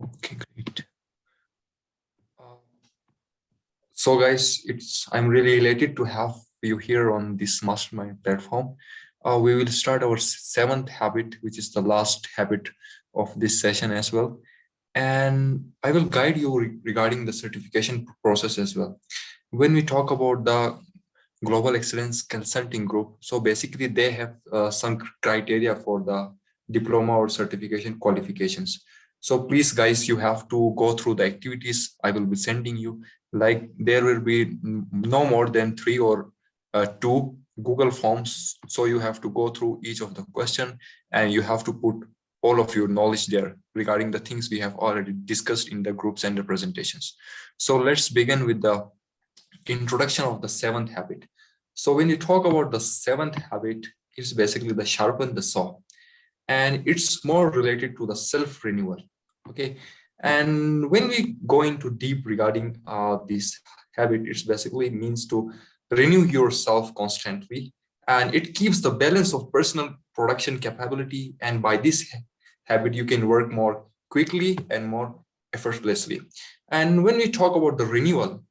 Okay, great. Uh, So guys, I'm really elated to have you here on this mastermind platform. We will start our seventh habit, which is the last habit of this session as well. And I will guide you regarding the certification process as well. When we talk about the Global Excellence Consulting Group, so basically they have some criteria for the diploma or certification qualifications. So please, guys, you have to go through the activities I will be sending you. Like there will be no more than three or two Google Forms. So you have to go through each of the question and you have to put all of your knowledge there regarding the things we have already discussed in the groups and the presentations. So let's begin with the introduction of the seventh habit. So when you talk about the seventh habit, it's basically the sharpen the saw, and it's more related to the self renewal. Okay, and when we go into deep regarding this habit, it's basically means to renew yourself constantly, and it keeps the balance of personal production capability. And by this habit, you can work more quickly and more effortlessly. And when we talk about the renewal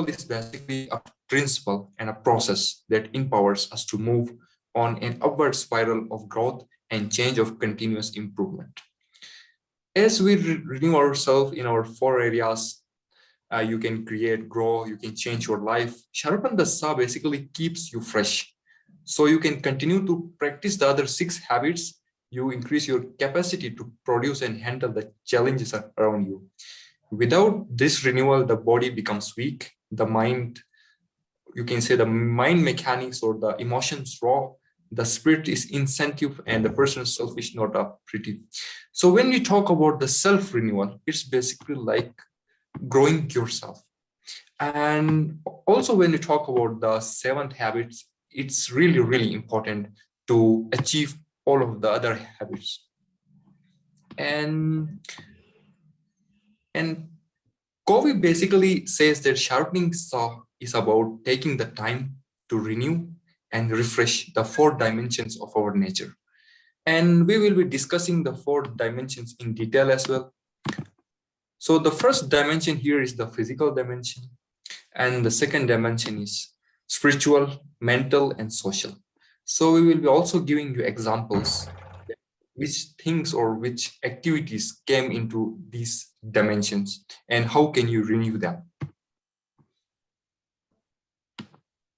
is basically a principle and a process that empowers us to move on an upward spiral of growth and change of continuous improvement. As we renew ourselves in our four areas, you can create, grow, you can change your life. Sharpen the saw basically keeps you fresh. So you can continue to practice the other six habits. You increase your capacity to produce and handle the challenges around you. Without this renewal, the body becomes weak, the mind, you can say the mind mechanics or the emotions raw, the spirit is incentive, and the person is selfish, not a pretty. So when we talk about the self renewal, it's basically like growing yourself. And also when we talk about the seventh habits, it's really, really important to achieve all of the other habits. And Covey basically says that sharpening saw is about taking the time to renew and refresh the four dimensions of our nature. And we will be discussing the four dimensions in detail as well. So the first dimension here is the physical dimension, and the second dimension is spiritual, mental, and social. So we will be also giving you examples which things or which activities came into these dimensions and how can you renew them.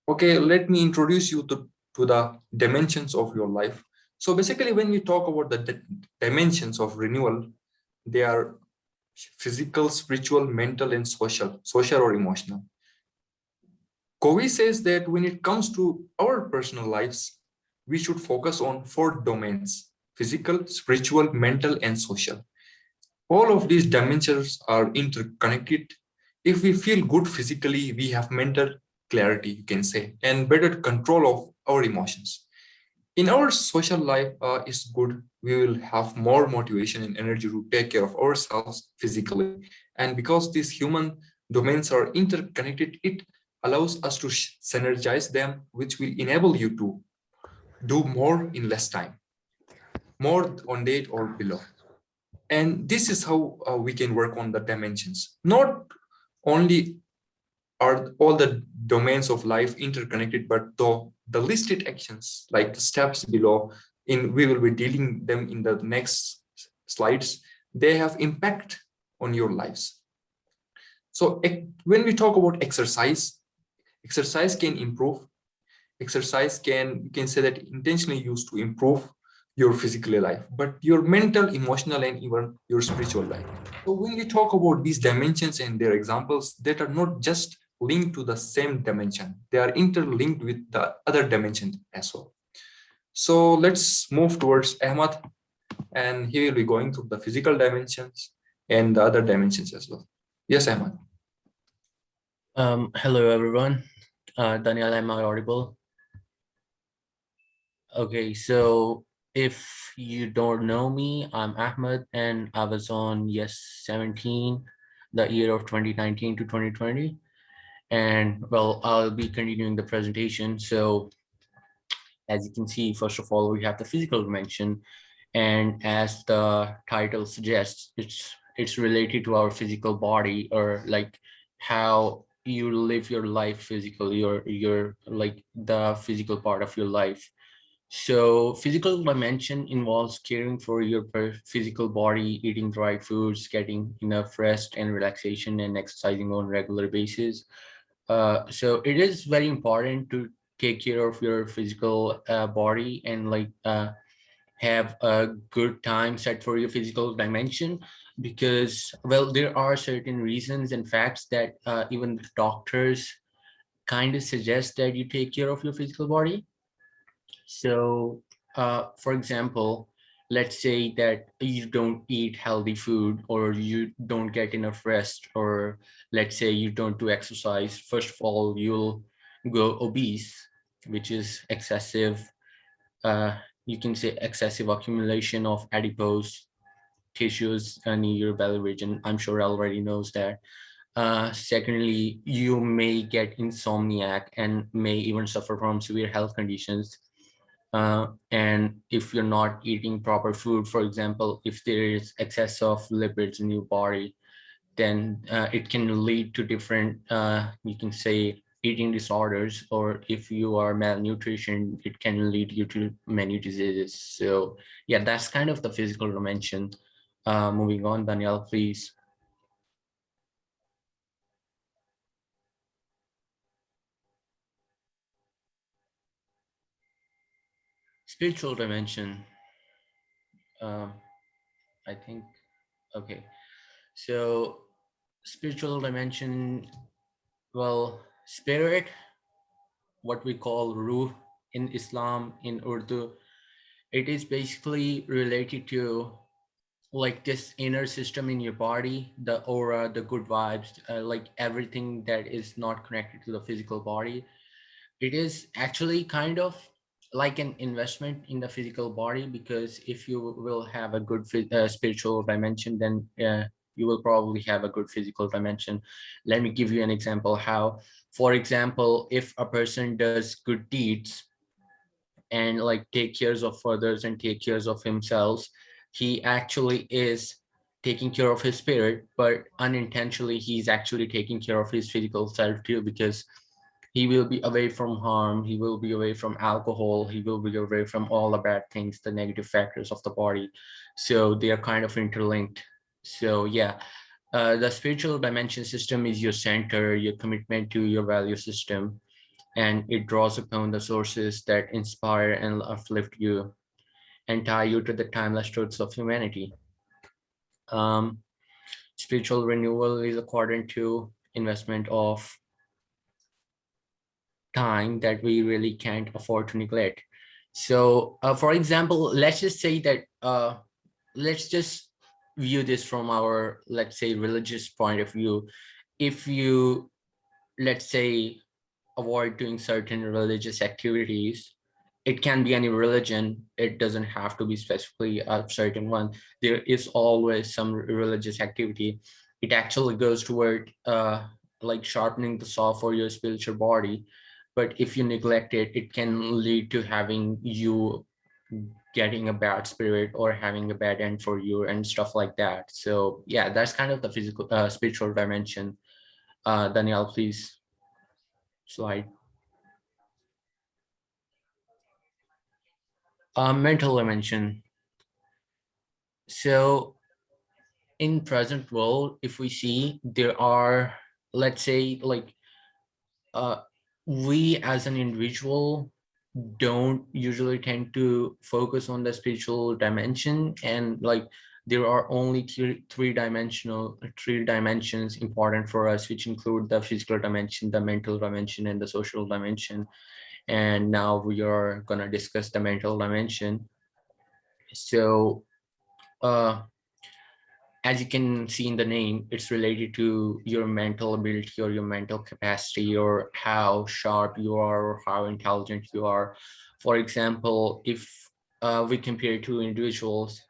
Okay, let me introduce you to the dimensions of your life. So basically when we talk about the dimensions of renewal, they are physical, spiritual, mental, and social or emotional. Covey says that when it comes to our personal lives, we should focus on four domains: physical, spiritual, mental, and social. All of these dimensions are interconnected. If we feel good physically, we have mental clarity, you can say, and better control of our emotions. In our social life is good, we will have more motivation and energy to take care of ourselves physically. And because these human domains are interconnected, it allows us to synergize them, which will enable you to do more in less time, more on date or below. And this is how we can work on the dimensions. Not only are all the domains of life interconnected, but the listed actions, like the steps below, in we will be dealing them in the next slides, they have impact on your lives. So when we talk about exercise can improve. Exercise you can say that intentionally used to improve your physical life, but your mental, emotional, and even your spiritual life. So when we talk about these dimensions and their examples, that are not just linked to the same dimension, they are interlinked with the other dimension as well. So let's move towards Ahmad, and he will be going through the physical dimensions and the other dimensions as well. Yes, Ahmad. Hello everyone. Daniel, am I audible? Okay, so if you don't know me, I'm Ahmed, and I was on Yes 17, the year of 2019 to 2020. And well, I'll be continuing the presentation. So as you can see, first of all, we have the physical dimension. And as the title suggests, it's it's related to our physical body, or like how you live your life physically, or your like the physical part of your life. So physical dimension involves caring for your physical body, eating the right foods, getting enough rest and relaxation, and exercising on regular basis. So it is very important to take care of your physical body, and like have a good time set for your physical dimension, because well, there are certain reasons and facts that even the doctors kind of suggest that you take care of your physical body. So for example, let's say that you don't eat healthy food, or you don't get enough rest, or let's say you don't do exercise. First of all, you'll go obese, which is excessive, uh, you can say excessive accumulation of adipose tissues near your belly region. I'm sure already knows that. Secondly, you may get insomniac and may even suffer from severe health conditions. And if you're not eating proper food, for example, if there is excess of lipids in your body, then it can lead to different, you can say, eating disorders, or if you are malnutrition, it can lead you to many diseases. So yeah, that's kind of the physical dimension. Moving on, Danielle, please. Spiritual dimension. Um, I think, okay. So spiritual dimension, well, spirit, what we call ruh in Islam, in Urdu, it is basically related to like this inner system in your body, the aura, the good vibes, like everything that is not connected to the physical body. It is actually kind of like an investment in the physical body, because if you will have a good spiritual dimension, then you will probably have a good physical dimension. Let me give you an example how. For example, if a person does good deeds and like take cares of others and take cares of himself, he actually is taking care of his spirit, but unintentionally he's actually taking care of his physical self too, because he will be away from harm, he will be away from alcohol, he will be away from all the bad things, the negative factors of the body. So they are kind of interlinked. So yeah, the spiritual dimension system is your center, your commitment to your value system, and it draws upon the sources that inspire and uplift you and tie you to the timeless truths of humanity. Um, Spiritual renewal is according to investment of time that we really can't afford to neglect. So, for example, let's just say that, let's just view this from our, let's say, religious point of view. If you, let's say, avoid doing certain religious activities, it can be any religion, it doesn't have to be specifically a certain one. There is always some religious activity. It actually goes toward like sharpening the saw for your spiritual body, but if you neglect it, it can lead to having you getting a bad spirit or having a bad end for you and stuff like that. So yeah, that's kind of the physical spiritual dimension. Danielle, please slide. Mental dimension. So in present world, if we see, there are, let's say, like, uh, we as an individual don't usually tend to focus on the spiritual dimension, and like there are only three dimensions important for us, which include the physical dimension, the mental dimension, and the social dimension. And now we are going to discuss the mental dimension. So uh as you can see in the name, it's related to your mental ability or your mental capacity, or how sharp you are or how intelligent you are. For example, if we compare two individuals,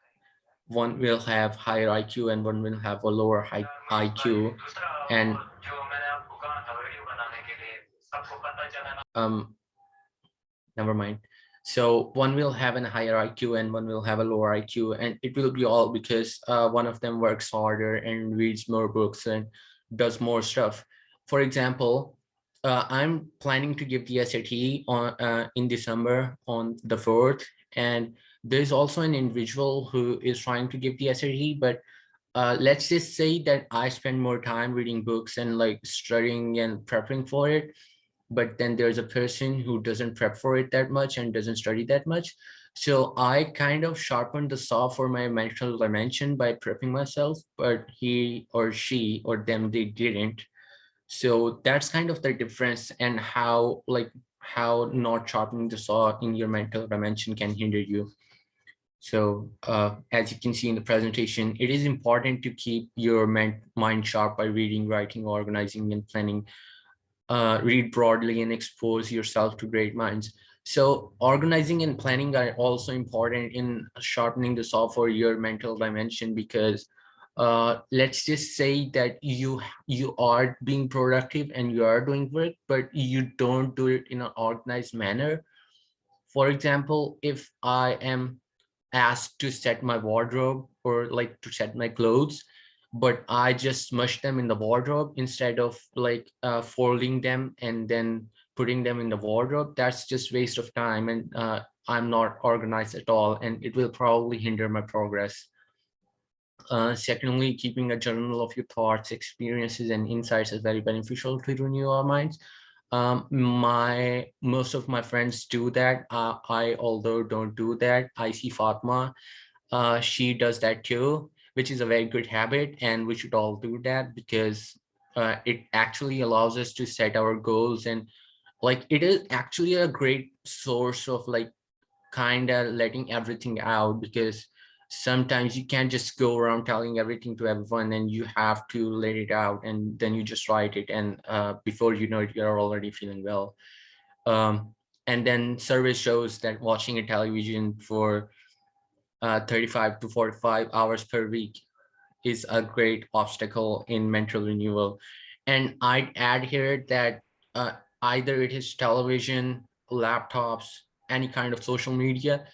one will have higher IQ and one will have a lower IQ. And um, never mind. So one will have a higher IQ and one will have a lower IQ, and it will be all because one of them works harder and reads more books and does more stuff. For example, I'm planning to give the SAT on in December on the 4th, and there's also an individual who is trying to give the SAT, but let's just say that I spend more time reading books and like studying and prepping for it, but then there's a person who doesn't prep for it that much and doesn't study that much. So I kind of sharpened the saw for my mental dimension by prepping myself, but he or she or them, they didn't. So that's kind of the difference, and how not sharpening the saw in your mental dimension can hinder you. So as you can see in the presentation, it is important to keep your mind sharp by reading, writing, organizing, and planning. Read broadly and expose yourself to great minds. So organizing and planning are also important in sharpening the saw for your mental dimension, because let's just say that you are being productive and you are doing work, but you don't do it in an organized manner. For example, if I am asked to set my wardrobe or like to set my clothes, but I just smush them in the wardrobe instead of like folding them and then putting them in the wardrobe. That's just waste of time, and I'm not organized at all, and it will probably hinder my progress. Secondly, keeping a journal of your thoughts, experiences, and insights is very beneficial to renew our minds. My most of my friends do that. I although don't do that. I see Fatma, she does that too, which is a very good habit, and we should all do that because it actually allows us to set our goals, and like it is actually a great source of like kind of letting everything out, because sometimes you can't just go around telling everything to everyone, and you have to let it out, and then you just write it, and before you know it, you're already feeling well. um, and then survey shows that watching a television for 35 to 45 hours per week is a great obstacle in mental renewal. And I'd add here that uh, either it is television, laptops, any kind of social media,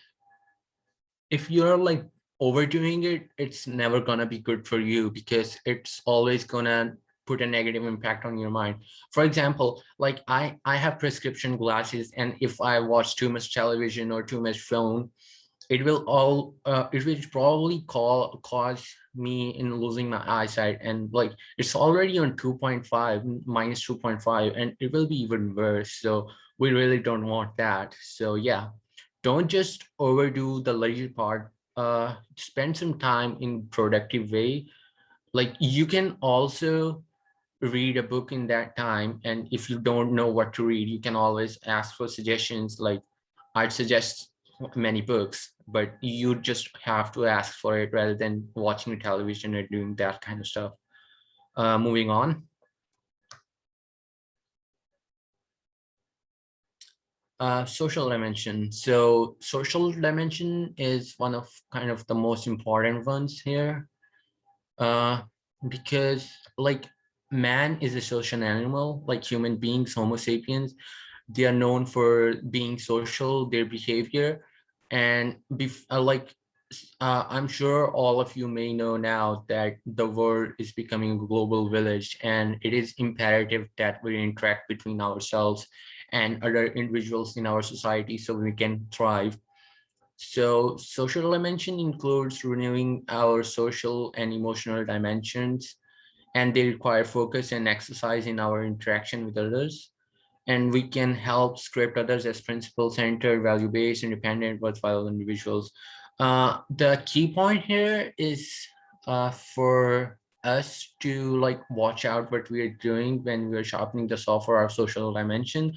if you're like overdoing it, it's never gonna be good for you, because it's always gonna put a negative impact on your mind. For example, like I have prescription glasses, and if I watch too much television or too much phone, it will probably cause me in losing my eyesight, and like it's already on 2.5 minus 2.5, and it will be even worse. So we really don't want that. So yeah, don't just overdo the leisure part. Spend some time in productive way. Like you can also read a book in that time, and if you don't know what to read, you can always ask for suggestions. Like I'd suggest many books, but you just have to ask for it rather than watching television or doing that kind of stuff. Moving on. Social dimension. So social dimension is one of kind of the most important ones here, uh, because like man is a social animal, like human beings, Homo sapiens. They are known for being social, their behavior, and I'm sure all of you may know now that the world is becoming a global village, and it is imperative that we interact between ourselves and other individuals in our society so we can thrive. So social dimension includes renewing our social and emotional dimensions, and they require focus and exercise in our interaction with others. And we can help script others as principle-centered, value-based, independent, worthwhile individuals. The key point here is for us to like watch out what we are doing when we're sharpening the saw for our social dimension,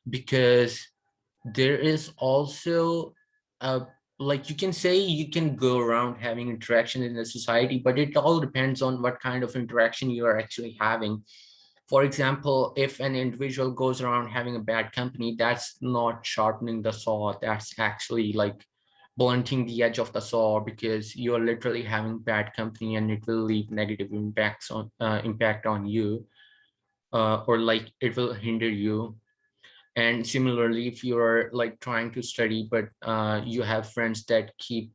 because there is also a, like you can say you can go around having interaction in the society, but it all depends on what kind of interaction you are actually having. For example, if an individual goes around having a bad company, that's not sharpening the saw, that's actually like blunting the edge of the saw, because you're literally having bad company and it will leave negative impact on you, or like it will hinder you. And similarly, if you're like trying to study, but you have friends that keep,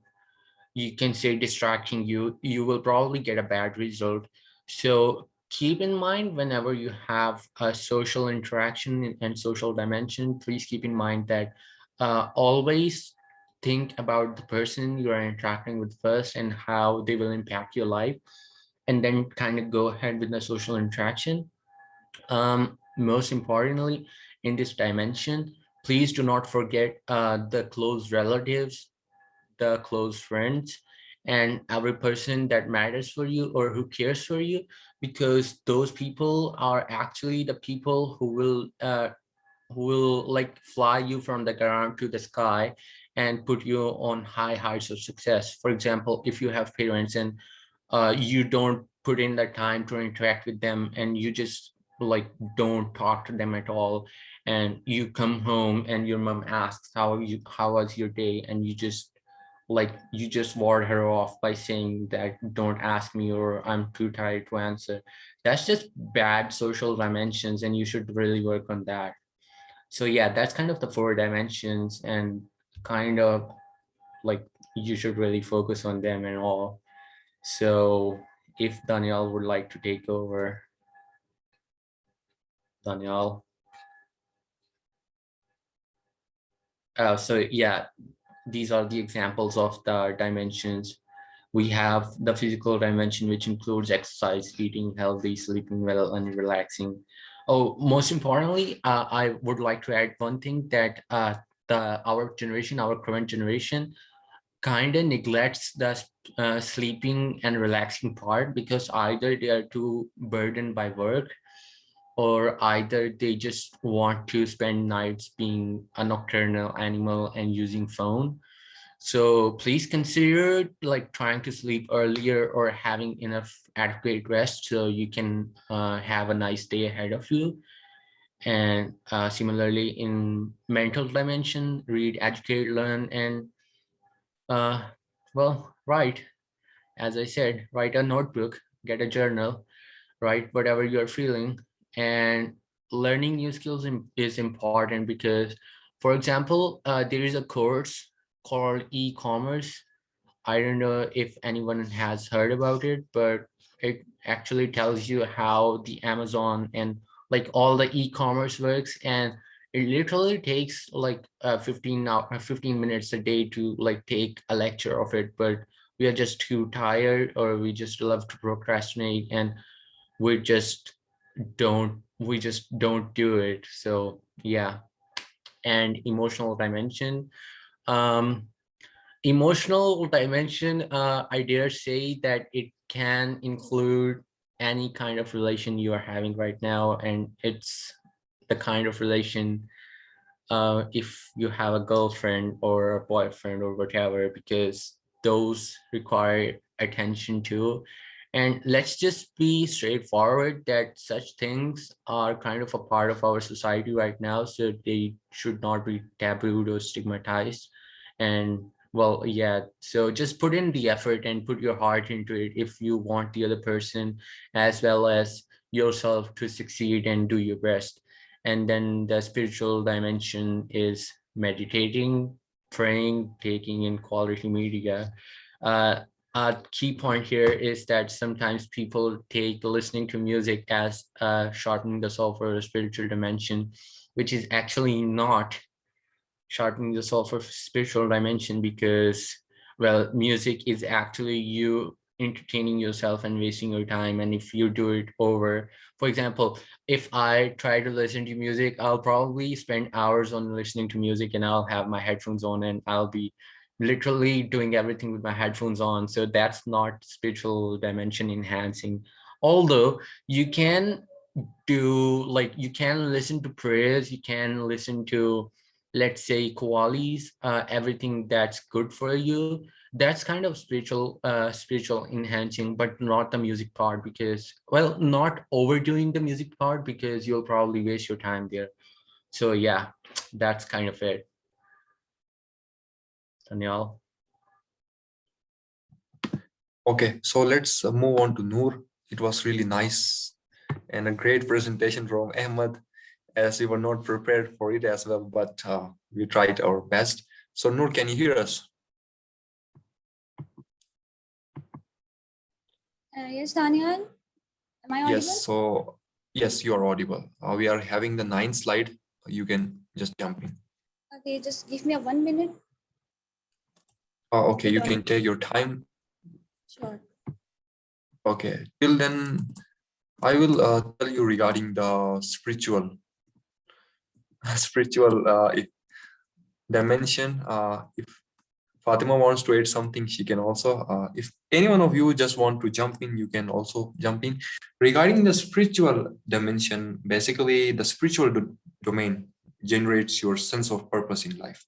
you can say, distracting you, you will probably get a bad result. So keep in mind, whenever you have a social interaction and social dimension, please keep in mind that always think about the person you are interacting with first and how they will impact your life, and then kind of go ahead with the social interaction. Most importantly, in this dimension, please do not forget the close relatives, the close friends, and every person that matters for you or who cares for you, because those people are actually the people who will like fly you from the ground to the sky and put you on high heights of success. For example, if you have parents and you don't put in the time to interact with them, and you just like don't talk to them at all, and you come home and your mom asks how was your day, and you just ward her off by saying that don't ask me or I'm too tired to answer. That's just bad social dimensions, and you should really work on that. So yeah, that's kind of the four dimensions, and kind of like you should really focus on them and all. So if Danielle would like to take over, Danielle. So yeah, these are the examples of the dimensions. We have the physical dimension, which includes exercise, eating healthy, sleeping well, and relaxing. Oh, most importantly, I would like to add one thing that our generation, our current generation, kind of neglects the sleeping and relaxing part, because either they are too burdened by work, or either they just want to spend nights being a nocturnal animal and using phone. So please consider like trying to sleep earlier or having enough adequate rest so you can have a nice day ahead of you. And similarly, in mental dimension, read, educate, learn, and uh, well, write. As I said, write a notebook, get a journal, write whatever you're feeling. And learning new skills is important because, for example, there is a course called e-commerce. I don't know if anyone has heard about it, but it actually tells you how the Amazon and like all the e-commerce works. And it literally takes like 15 minutes a day to like take a lecture of it. But we are just too tired, or we just love to procrastinate, and we just don't do it. So yeah. And emotional dimension. Um, Emotional dimension, I dare say that it can include any kind of relation you are having right now, and it's the kind of relation, if you have a girlfriend or a boyfriend or whatever, because those require attention too. And let's just be straightforward that such things are kind of a part of our society right now, so they should not be tabooed or stigmatized. And well, yeah, so just put in the effort and put your heart into it if you want the other person as well as yourself to succeed and do your best. And then the spiritual dimension is meditating, praying, taking in quality media. Uh, a key point here is that sometimes people take listening to music as sharpening the soul for a spiritual dimension, which is actually not sharpening the soul for spiritual dimension, because well, music is actually you entertaining yourself and wasting your time. And if you do it over, for example, if I try to listen to music, I'll probably spend hours on listening to music, and I'll have my headphones on and I'll be literally doing everything with my headphones on. So that's not spiritual dimension enhancing. Although you can do, like, you can listen to prayers, you can listen to, let's say, koalis, everything that's good for you. That's kind of spiritual enhancing, but not the music part, because well, not overdoing the music part, because you'll probably waste your time there. So yeah, that's kind of it. Daniel. Okay, so let's move on to Noor. It was really nice and a great presentation from Ahmed. as we were not prepared for it as well, but we tried our best. So Noor, can you hear us? Yes, Daniel. Am I audible? Yes, so yes, you are audible. We are having the 9th slide. You can just jump in. Okay, just give me a 1 minute. Okay, you can take your time. Sure. Okay, till then, I will tell you regarding the spiritual spiritual dimension. If Fatima wants to add something, she can also. If any one of you just want to jump in, you can also jump in. Regarding the spiritual dimension, basically the spiritual domain generates your sense of purpose in life.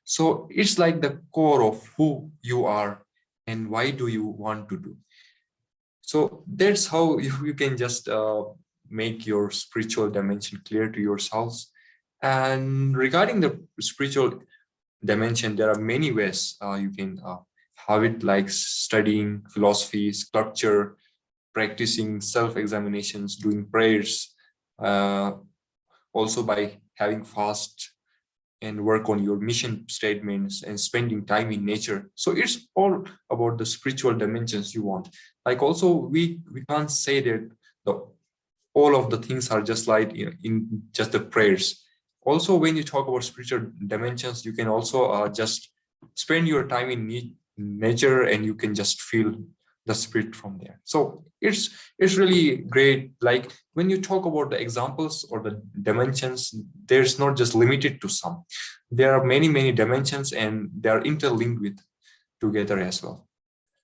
So it's like the core of who you are and why do you want to do. So that's how you can just make your spiritual dimension clear to yourselves. And regarding the spiritual dimension, there are many ways you can have it, like studying philosophy, sculpture, practicing self-examinations, doing prayers, uh, also by having fast and work on your mission statements and spending time in nature. So it's all about the spiritual dimensions you want. Like also we can't say that the all of the things are just like in just the prayers. Also, when you talk about spiritual dimensions, you can also just spend your time in nature and you can just feel the spirit from there. So it's really great. Like when you talk about the examples or the dimensions, there's not just limited to some. There are many dimensions and they are interlinked with together as well.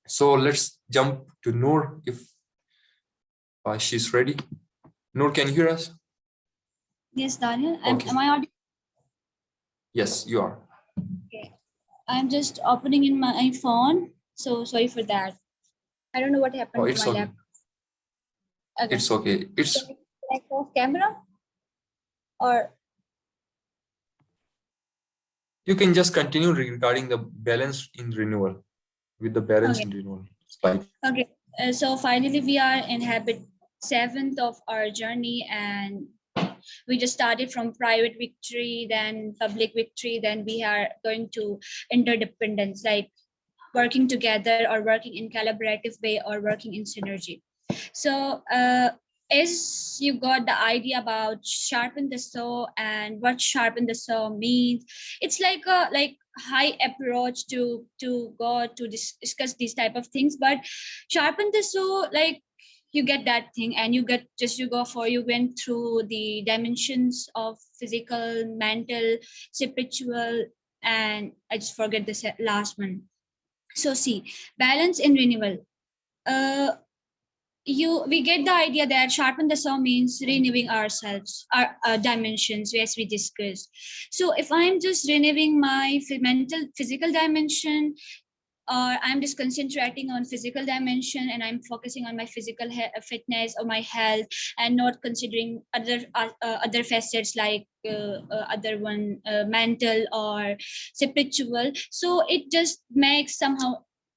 So let's jump to Noor if she's ready. Noor, can you hear us? Yes, Daniel. Okay. Am I audible? Yes, you are. Okay. I'm just opening in my phone. So sorry for that. I don't know what Oh, happened to it's my okay. laptop. Okay. It's okay. It's Like off camera or you can just continue regarding the balance in renewal with the balance okay. in renewal slide. Okay. So finally we are in habit 7th of our journey, and we just started from private victory, then public victory, then we are going to interdependence, like working together or working in collaborative way or working in synergy. So as you got the idea about sharpen the saw and what sharpen the saw means, it's like a high approach to go to discuss these type of things. But sharpen the saw, like you get that thing and you get just you go for you went through the dimensions of physical, mental, spiritual, and I just forget the last one. So see, balance and renewal. Uh, we get the idea that sharpen the saw means renewing ourselves, our dimensions, as we discussed. So if I'm just renewing my mental, physical dimension, or I'm just concentrating on physical dimension and I'm focusing on my physical fitness or my health and not considering other facets like other one mental or spiritual, so it just makes somehow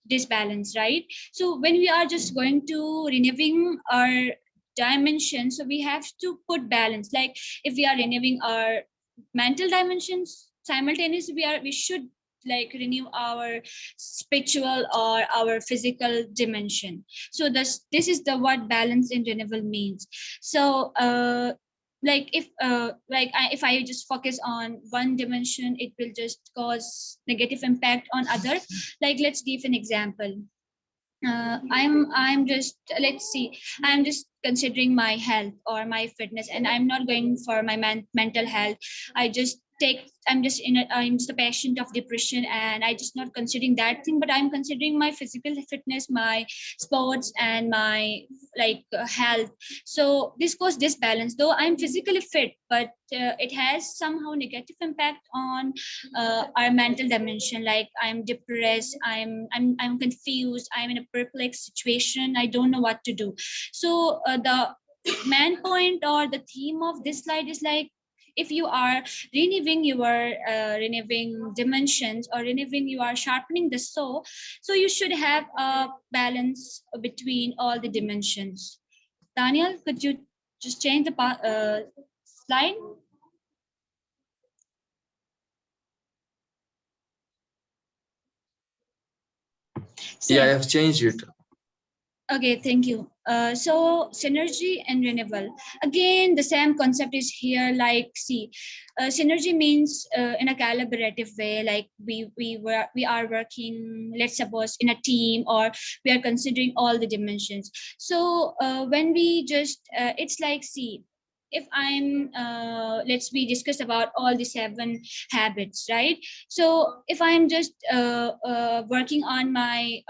disbalance, right? So when we are just going to renewing our dimension, so we have to put balance. Like if we are renewing our mental dimensions simultaneously, we should like renew our spiritual or our physical dimension. So this is the what balance in renewal means. So like if I just focus on one dimension, it will just cause negative impact on other. Like let's give an example. I'm just, let's see, I'm just considering my health or my fitness, and I'm not going for my mental health. I just take, I'm just a patient of depression, and I just not considering that thing, but I'm considering my physical fitness, my sports, and my health. So this causes disbalance. Though I'm physically fit, but it has somehow negative impact on our mental dimension. Like I'm depressed, I'm confused, I'm in a perplexed situation, I don't know what to do. So the main point or the theme of this slide is like, if you are renewing your renewing dimensions or renewing, you are sharpening the saw, so you should have a balance between all the dimensions. Daniel, could you just change the slide? See, Yeah, I have changed it. okay, thank you. So synergy and renewal. Again, the same concept is here. Like, see, synergy means in a collaborative way. Like we are working. Let's suppose in a team, or we are considering all the dimensions. So when we just, it's like, see, if I'm let's we discuss about all the 7 habits, right? So if I'm just working on my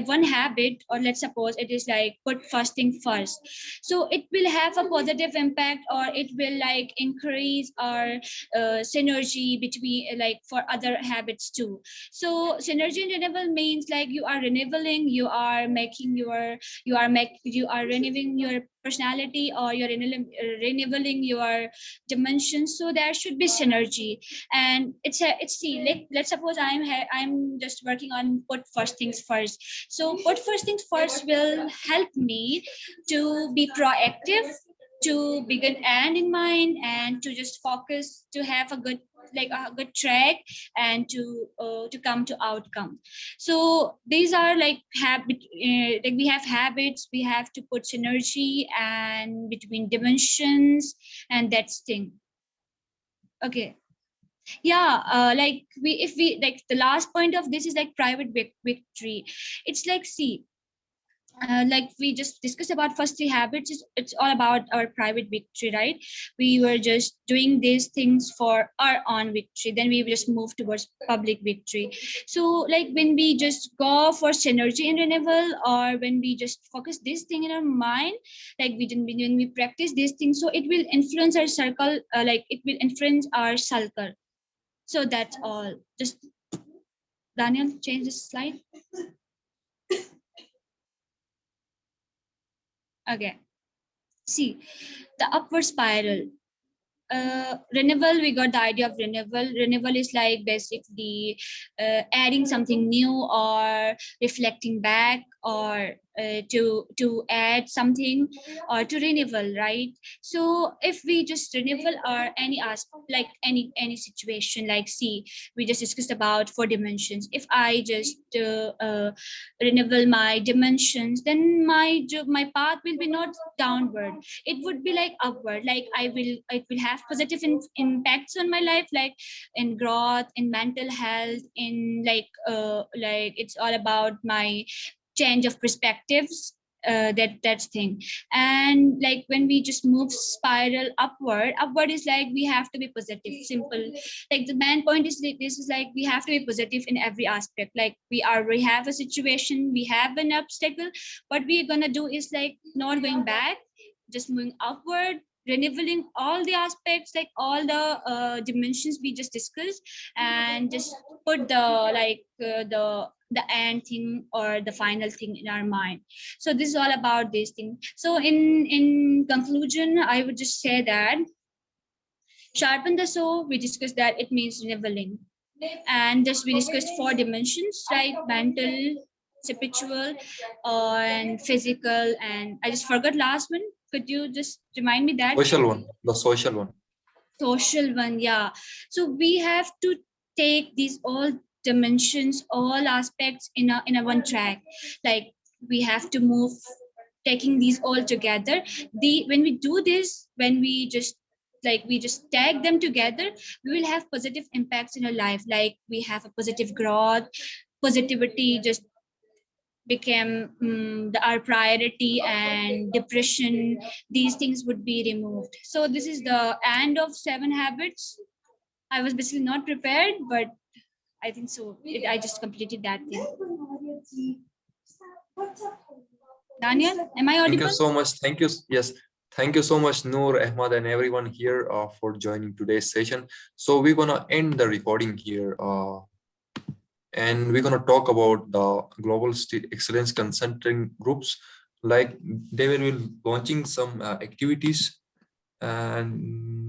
one habit, or let's suppose it is like put first thing first, so it will have a positive impact, or it will like increase our synergy between like for other habits too. So synergy and renewal means like you are renewing, you are making your, you are renewing your personality, or you're renewing your dimensions, so there should be synergy. And it's see, like let's suppose I'm just working on put first things first. So put first things first will help me to be proactive, to begin end in mind, and to just focus, to have a good, like a good track, and to come to outcome. So these are like habit, like we have habits, we have to put synergy and between dimensions, and that's thing. Okay, yeah, like we, if we like the last point of this is like private victory. It's like, see, like we just discussed about first 3 habits, it's all about our private victory, right? We were just doing these things for our own victory, then we just move towards public victory. So like when we just go for synergy and renewal, or when we just focus this thing in our mind, like we didn't, when we practice these things, so it will influence our circle, like it will influence our circle. So that's all. Just Daniel, change this slide. Okay. See, the upward spiral. Renewal, we got the idea of renewal is like basically adding something new, or reflecting back, or to add something, or to renewal, right? So if we just renewal, or any aspect, like any situation, like see, we just discussed about 4 dimensions. If I just renewal my dimensions, then my path will be not downward, it would be like upward. Like it will have positive impacts on my life, like in growth, in mental health, in like it's all about my change of perspectives, that's thing. And like when we just move spiral upward is like we have to be positive, simple. Like the main point is that this is like we have to be positive in every aspect. Like we have a situation, we have an obstacle, what we're gonna do is like not going back, just moving upward, renewing all the aspects, like all the dimensions we just discussed, and just put the the end thing, or the final thing in our mind. So this is all about this thing. So in conclusion, I would just say that sharpen the saw, we discussed that it means renewing. And just we discussed 4 dimensions, right? Mental, spiritual, and physical, and I just forgot last one. Could you just remind me that? Social one, the social one. Social one, yeah. So we have to take these all dimensions, all aspects in a one track. Like we have to move, taking these all together. The when we do this, when we just like we just tag them together, we will have positive impacts in our life. Like we have a positive growth, positivity just became our priority, and depression, these things would be removed. So this is the end of 7 habits. I was basically not prepared, but I think so I just completed that thing. Daniel, am I Thank you audible? so much. Thank you. Yes. Thank you so much, Noor, Ahmad, and everyone here for joining today's session. So we're gonna end the recording here, and we're gonna talk about the Global Excellence Consulting Groups. Like they will be launching some activities, and